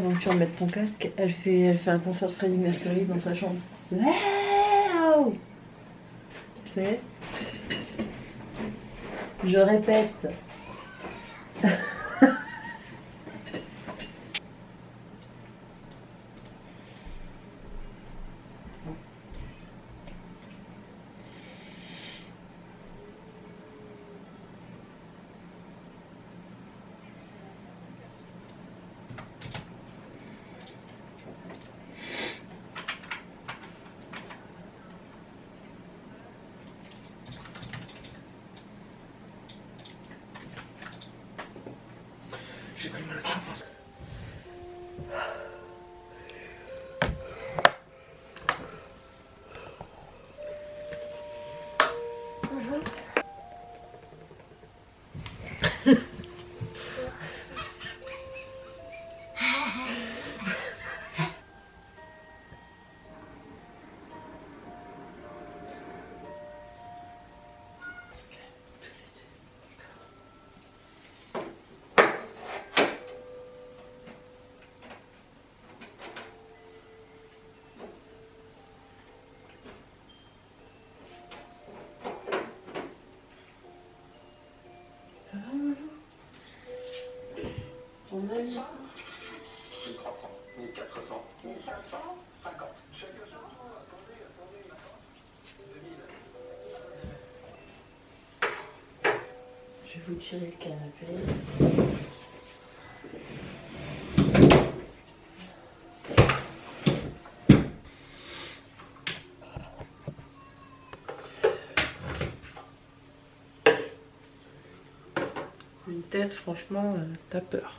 pendant que tu remettes ton casque, elle fait un concert de Freddie Mercury dans sa chambre. Wow. Tu sais, je répète. J'ai pris mal au cerveau. On a mis 1300, 1400, 1550. Chacun son tour, attendez, 2000. Je vais vous tirer le canapé. Une tête, franchement, t'as peur.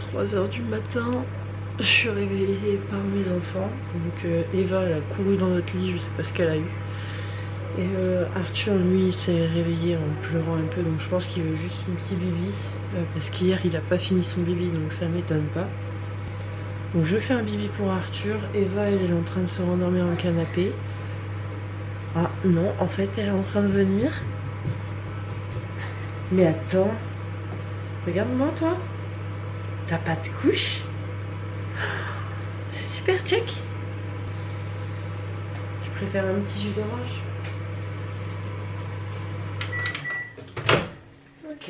« 3h du matin, je suis réveillée par mes enfants. Donc Eva, elle a couru dans notre lit, je sais pas ce qu'elle a eu. Et Arthur, lui, s'est réveillé en pleurant un peu, donc je pense qu'il veut juste une petite bibi. Parce qu'hier, il a pas fini son bibi, donc ça m'étonne pas. Donc je fais un bibi pour Arthur. Eva, elle est en train de se rendormir dans le canapé. Ah non, en fait, elle est en train de venir. Mais attends. Regarde-moi, toi. T'as pas de couche? C'est super check. Tu préfères un petit jus d'orange? Ok.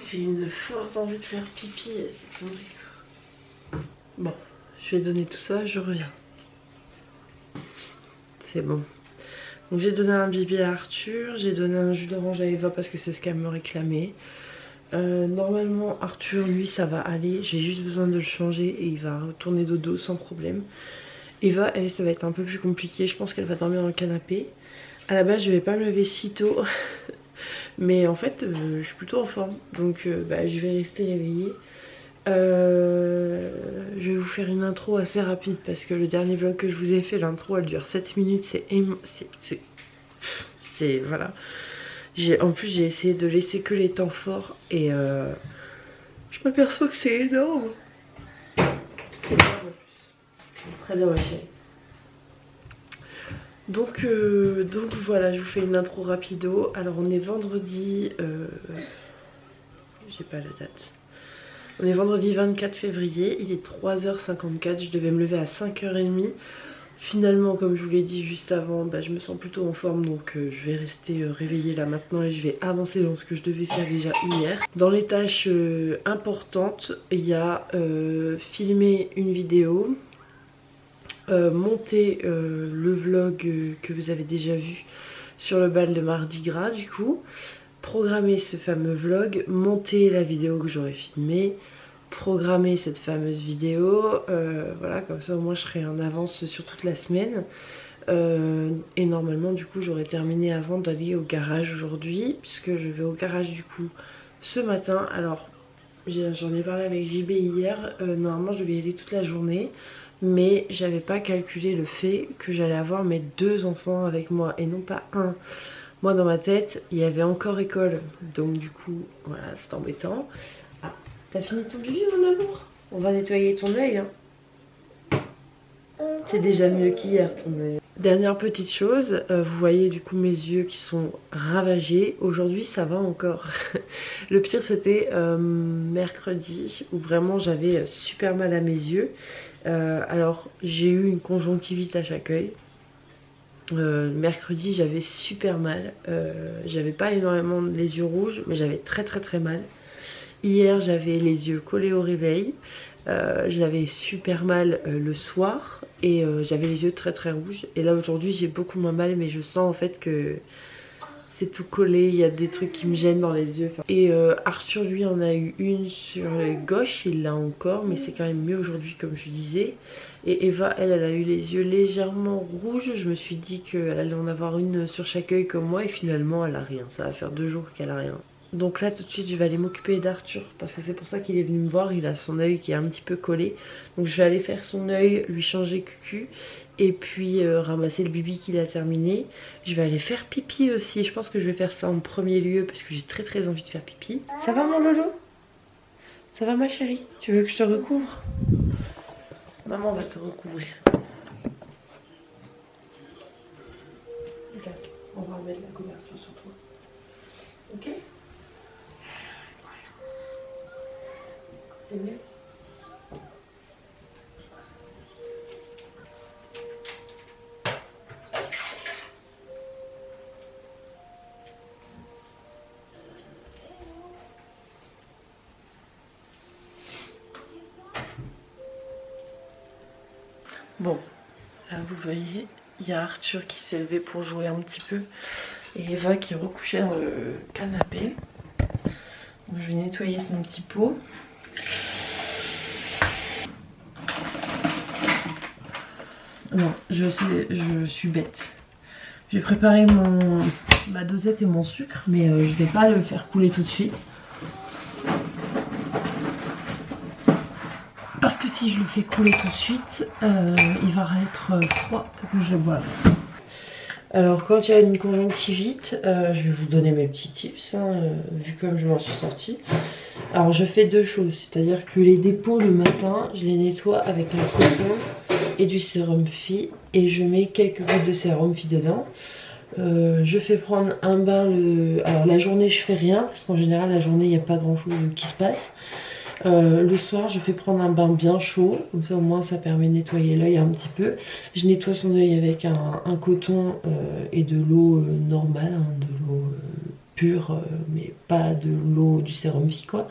J'ai une forte envie de faire pipi. C'est tombé. Bon, je vais donner tout ça, je reviens. C'est bon. Donc j'ai donné un bibi à Arthur, j'ai donné un jus d'orange à Eva parce que c'est ce qu'elle me réclamait. Normalement Arthur, lui, ça va aller. J'ai juste besoin de le changer et il va retourner dodo sans problème. Eva, elle, ça va être un peu plus compliqué. Je pense qu'elle va dormir dans le canapé. À la base, je vais pas me lever si tôt. Mais en fait, je suis plutôt en forme. Donc je vais rester réveillée. Je vais vous faire une intro assez rapide parce que le dernier vlog que je vous ai fait, l'intro elle dure 7 minutes, c'est voilà. En plus j'ai essayé de laisser que les temps forts et je m'aperçois que c'est énorme. Très bien ma chérie. Donc voilà, je vous fais une intro rapido. Alors on est vendredi, j'ai pas la date. On est vendredi 24 février, il est 3h54, je devais me lever à 5h30. Finalement, comme je vous l'ai dit juste avant, je me sens plutôt en forme, donc je vais rester réveillée là maintenant et je vais avancer dans ce que je devais faire déjà hier. Dans les tâches importantes, il y a filmer une vidéo, monter le vlog que vous avez déjà vu sur le bal de Mardi Gras du coup, programmer ce fameux vlog, monter la vidéo que j'aurais filmée, programmer cette fameuse vidéo, voilà, comme ça au moins je serai en avance sur toute la semaine. Et normalement du coup j'aurais terminé avant d'aller au garage aujourd'hui, puisque je vais au garage du coup ce matin. Alors j'en ai parlé avec JB hier, normalement je devais y aller toute la journée, mais j'avais pas calculé le fait que j'allais avoir mes 2 enfants avec moi et non pas un. Moi dans ma tête il y avait encore école, donc du coup voilà c'est embêtant. Ah, t'as fini ton bibi mon amour? On va nettoyer ton œil hein. C'est déjà mieux qu'hier ton œil. Dernière petite chose, vous voyez du coup mes yeux qui sont ravagés. Aujourd'hui ça va encore. Le pire c'était mercredi où vraiment j'avais super mal à mes yeux. Alors j'ai eu une conjonctivite à chaque œil. Mercredi j'avais super mal. J'avais pas énormément les yeux rouges mais j'avais très mal. Hier j'avais les yeux collés au réveil. J'avais super mal le soir et j'avais les yeux très rouges. Et là aujourd'hui j'ai beaucoup moins mal mais je sens en fait que c'est tout collé, il y a des trucs qui me gênent dans les yeux. Et Arthur lui en a eu une sur le gauche, il l'a encore mais c'est quand même mieux aujourd'hui comme je disais. Et Eva elle a eu les yeux légèrement rouges, je me suis dit qu'elle allait en avoir une sur chaque œil comme moi et finalement elle a rien, ça va faire 2 jours qu'elle a rien. Donc là tout de suite je vais aller m'occuper d'Arthur parce que c'est pour ça qu'il est venu me voir, il a son œil qui est un petit peu collé. Donc je vais aller faire son œil, lui changer cucu et puis ramasser le bibi qu'il a terminé. Je vais aller faire pipi aussi, je pense que je vais faire ça en premier lieu parce que j'ai très envie de faire pipi. Ça va mon Lolo? Ça va ma chérie? Tu veux que je te recouvre? Maman va te recouvrir. Regarde, on va remettre la couverture sur toi. Ok? C'est mieux. Bon, là vous voyez, il y a Arthur qui s'est levé pour jouer un petit peu et Eva qui est recouchée dans le canapé. Donc, je vais nettoyer son petit pot. Non, je suis bête. J'ai préparé ma dosette et mon sucre, mais je vais pas le faire couler tout de suite. Parce que si je le fais couler tout de suite, il va être froid pour que je le boive. Alors quand il y a une conjonctivite, je vais vous donner mes petits tips, hein, vu comme je m'en suis sortie. Alors je fais deux choses, c'est-à-dire que les dépôts le matin, je les nettoie avec un coton et du sérum Phi et je mets quelques gouttes de sérum Phi dedans. Je fais prendre un bain alors la journée je fais rien parce qu'en général la journée il n'y a pas grand chose qui se passe. Le soir je fais prendre un bain bien chaud, comme ça au moins ça permet de nettoyer l'œil un petit peu. Je nettoie son œil avec un coton et de l'eau normale, hein, de l'eau pure, mais pas de l'eau du sérum Phi quoi.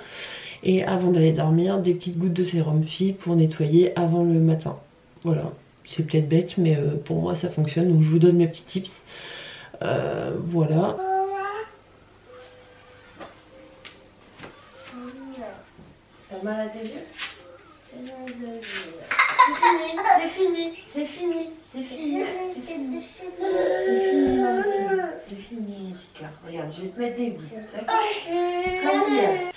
Et avant d'aller dormir, des petites gouttes de sérum Phi pour nettoyer avant le matin. Voilà, c'est peut-être bête mais pour moi ça fonctionne, donc je vous donne mes petits tips. Voilà. T'as mal à tes yeux? C'est fini, c'est fini, c'est fini, c'est fini, c'est fini, mon petit cœur. Regarde, je vais te mettre des gouttes, d'accord? Comme hier.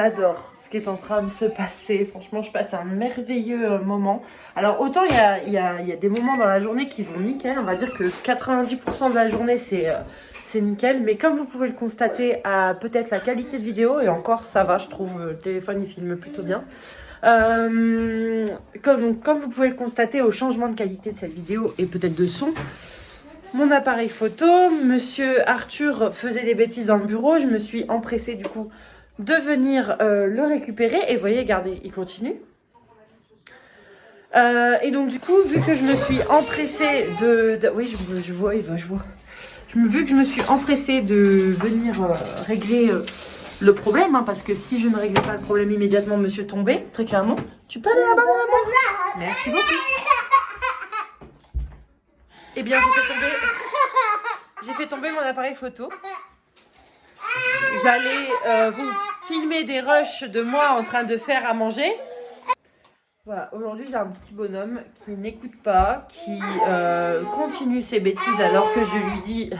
adore ce qui est en train de se passer. Franchement, je passe un merveilleux moment. Alors, autant il y a des moments dans la journée qui vont nickel. On va dire que 90% de la journée, c'est nickel. Mais comme vous pouvez le constater, à peut-être la qualité de vidéo, et encore, ça va, je trouve, le téléphone, il filme plutôt bien. Comme vous pouvez le constater au changement de qualité de cette vidéo et peut-être de son, mon appareil photo, monsieur Arthur faisait des bêtises dans le bureau, je me suis empressée du coup de venir le récupérer et vous voyez, regardez, il continue. Et donc du coup, vu que je me suis empressée oui, je vois. Vu que je me suis empressée de venir régler le problème, hein, parce que si je ne réglais pas le problème immédiatement, monsieur tombait, très clairement. Tu peux aller là-bas, mon amour? Merci beaucoup. Eh bien, j'ai fait tomber mon appareil photo. J'allais vous filmer des rushs de moi en train de faire à manger. Voilà, aujourd'hui j'ai un petit bonhomme qui n'écoute pas, qui continue ses bêtises alors que je lui dis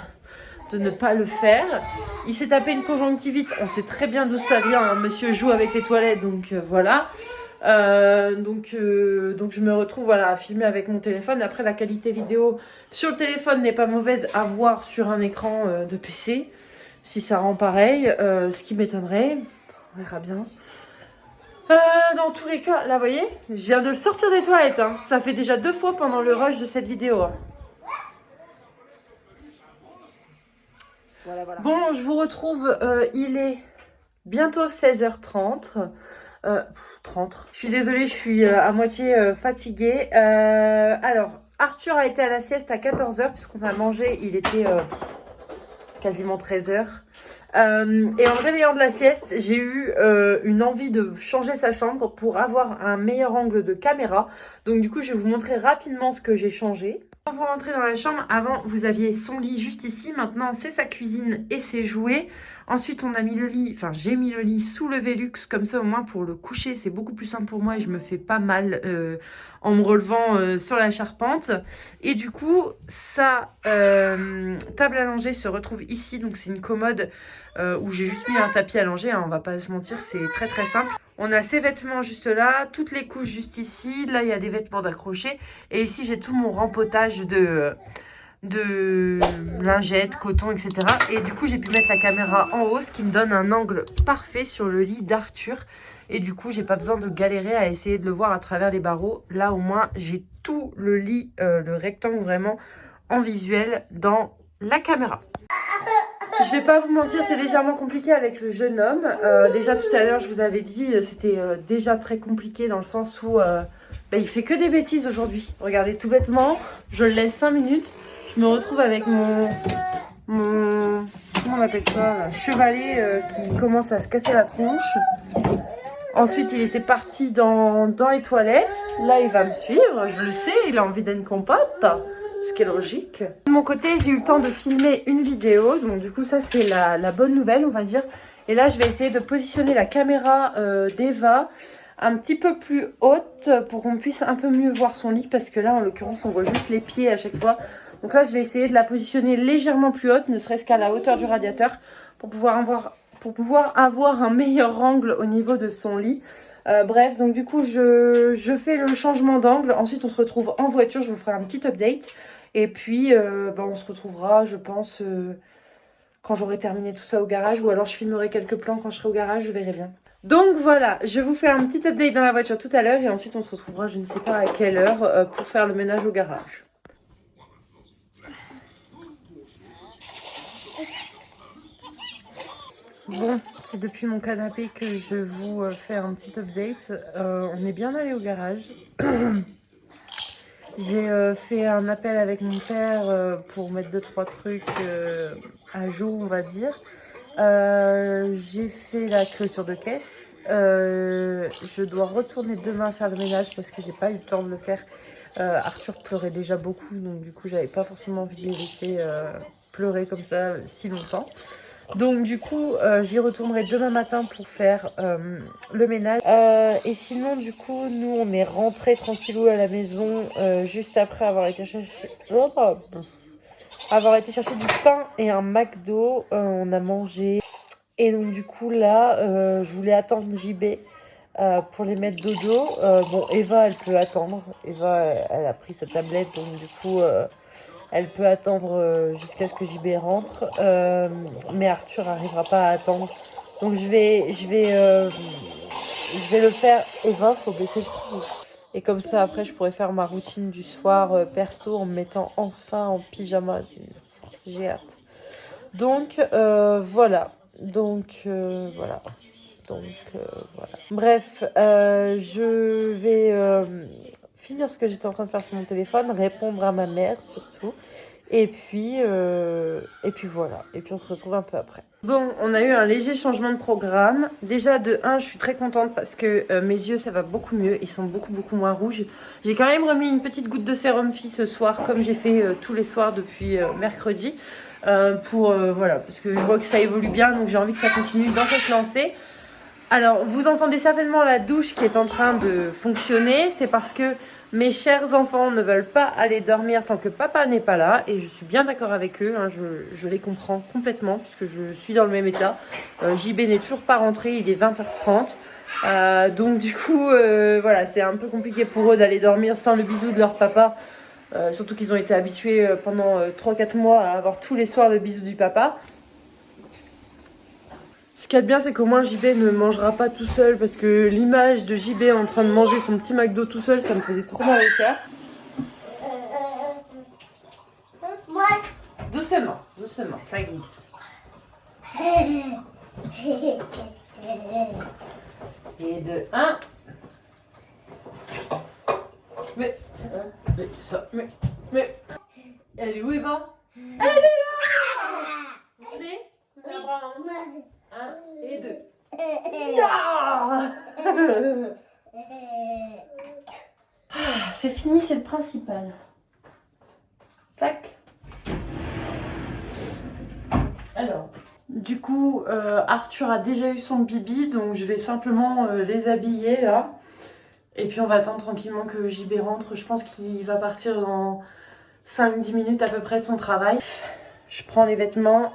de ne pas le faire. Il s'est tapé une conjonctivite, on sait très bien d'où ça vient, hein. Monsieur joue avec les toilettes, donc voilà. Donc je me retrouve voilà, à filmer avec mon téléphone. Après, la qualité vidéo sur le téléphone n'est pas mauvaise à voir sur un écran de PC, si ça rend pareil, ce qui m'étonnerait, on verra bien. Dans tous les cas, là vous voyez, je viens de le sortir des toilettes, hein. Ça fait déjà 2 fois pendant le rush de cette vidéo, hein. Voilà. Bon, je vous retrouve, il est bientôt 16h30. 30. Je suis désolée, je suis à moitié fatiguée. Alors, Arthur a été à la sieste à 14h puisqu'on a mangé, il était quasiment 13h. Et en me réveillant de la sieste, j'ai eu une envie de changer sa chambre pour avoir un meilleur angle de caméra. Donc du coup, je vais vous montrer rapidement ce que j'ai changé. Quand vous rentrez dans la chambre, avant vous aviez son lit juste ici, maintenant c'est sa cuisine et ses jouets. Ensuite on a mis le lit, enfin j'ai mis le lit sous le Velux, comme ça au moins pour le coucher c'est beaucoup plus simple pour moi et je me fais pas mal en me relevant sur la charpente. Et du coup sa table à langer se retrouve ici, donc c'est une commode où j'ai juste mis un tapis à langer, hein, on va pas se mentir, c'est très très simple. On a ses vêtements juste là, toutes les couches juste ici, là il y a des vêtements d'accrocher et ici j'ai tout mon rempotage de lingettes, coton, etc. Et du coup j'ai pu mettre la caméra en haut, ce qui me donne un angle parfait sur le lit d'Arthur. Et du coup j'ai pas besoin de galérer à essayer de le voir à travers les barreaux. Là au moins j'ai tout le lit, le rectangle vraiment en visuel dans la caméra. Je vais pas vous mentir, c'est légèrement compliqué avec le jeune homme. Déjà tout à l'heure, je vous avais dit, c'était déjà très compliqué dans le sens où il fait que des bêtises aujourd'hui. Regardez, tout bêtement, je le laisse 5 minutes. Je me retrouve avec mon comment on appelle ça, là, chevalet qui commence à se casser la tronche. Ensuite, il était parti dans les toilettes. Là, il va me suivre, je le sais, il a envie d'une compote. Ce qui est logique. De mon côté, j'ai eu le temps de filmer une vidéo. Donc du coup, ça c'est la bonne nouvelle, on va dire. Et là, je vais essayer de positionner la caméra d'Eva un petit peu plus haute pour qu'on puisse un peu mieux voir son lit. Parce que là, en l'occurrence, on voit juste les pieds à chaque fois. Donc là, je vais essayer de la positionner légèrement plus haute, ne serait-ce qu'à la hauteur du radiateur, pour pouvoir avoir un meilleur angle au niveau de son lit. Bref, donc du coup, je fais le changement d'angle. Ensuite, on se retrouve en voiture. Je vous ferai un petit update. Et puis, on se retrouvera, je pense, quand j'aurai terminé tout ça au garage. Ou alors, je filmerai quelques plans quand je serai au garage, je verrai bien. Donc voilà, je vous fais un petit update dans la voiture tout à l'heure. Et ensuite, on se retrouvera, je ne sais pas à quelle heure, pour faire le ménage au garage. Bon, c'est depuis mon canapé que je vous fais un petit update. On est bien allé au garage. J'ai fait un appel avec mon père pour mettre 2-3 trucs à jour, on va dire. J'ai fait la clôture de caisse. Je dois retourner demain faire le ménage parce que j'ai pas eu le temps de le faire. Arthur pleurait déjà beaucoup, donc du coup j'avais pas forcément envie de les laisser pleurer comme ça si longtemps. Donc du coup, j'y retournerai demain matin pour faire le ménage. Et sinon, du coup, nous, on est rentrés tranquillou à la maison juste après avoir été chercher du pain et un McDo. On a mangé. Et donc du coup là, je voulais attendre JB pour les mettre dodo. Bon, Eva, elle peut attendre. Eva, elle a pris sa tablette, donc du coup, elle peut attendre jusqu'à ce que JB rentre. Mais Arthur n'arrivera pas à attendre. Donc je vais le faire. Eva, faut baisser le son. Et comme ça, après, je pourrais faire ma routine du soir perso en me mettant enfin en pyjama. J'ai hâte. Donc, voilà. Donc, voilà. Donc, voilà. Bref, je vais finir ce que j'étais en train de faire sur mon téléphone, répondre à ma mère surtout. Et puis voilà. Et puis on se retrouve un peu après. Bon, on a eu un léger changement de programme. Déjà, de 1, je suis très contente parce que mes yeux, ça va beaucoup mieux. Ils sont beaucoup moins rouges. J'ai quand même remis une petite goutte de sérum Phi ce soir, comme j'ai fait tous les soirs depuis mercredi. Voilà, parce que je vois que ça évolue bien, donc j'ai envie que ça continue dans cette lancée. Alors, vous entendez certainement la douche qui est en train de fonctionner. C'est parce que mes chers enfants ne veulent pas aller dormir tant que papa n'est pas là. Et je suis bien d'accord avec eux, hein, je les comprends complètement, puisque je suis dans le même état. JB n'est toujours pas rentré, il est 20h30. Donc du coup, voilà, c'est un peu compliqué pour eux d'aller dormir sans le bisou de leur papa. Surtout qu'ils ont été habitués pendant 3-4 mois à avoir tous les soirs le bisou du papa. Ce qu'il y a de bien, c'est qu'au moins JB ne mangera pas tout seul, parce que l'image de JB en train de manger son petit McDo tout seul, ça me faisait trop mal au cœur. Doucement, doucement, ça glisse. Et de 1. Mais ça, mais. Elle est où, Eva? Elle est là! Venez, un bras en haut. 1 et 2. C'est fini, c'est le principal. Tac. Alors, du coup, Arthur a déjà eu son bibi, donc je vais simplement les habiller là. Et puis on va attendre tranquillement que JB rentre. Je pense qu'il va partir dans 5-10 minutes à peu près de son travail. Je prends les vêtements.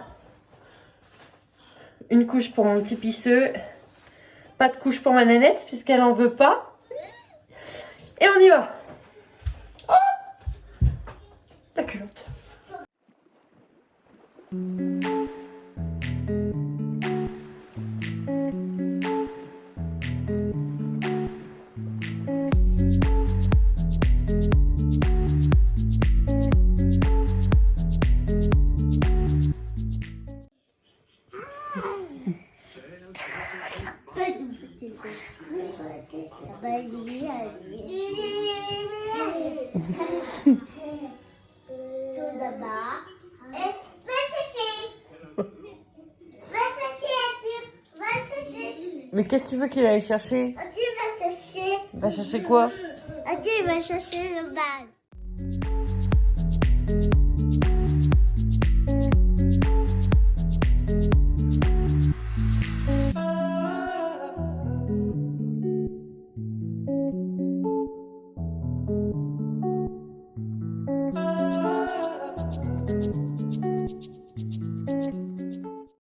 Une couche pour mon petit pisseux. Pas de couche pour ma nénette puisqu'elle en veut pas. Et on y va. Oh, la culotte. Mais qu'est-ce que tu veux qu'il aille chercher? Tu vas chercher. Va chercher quoi? Tu vas chercher le bag.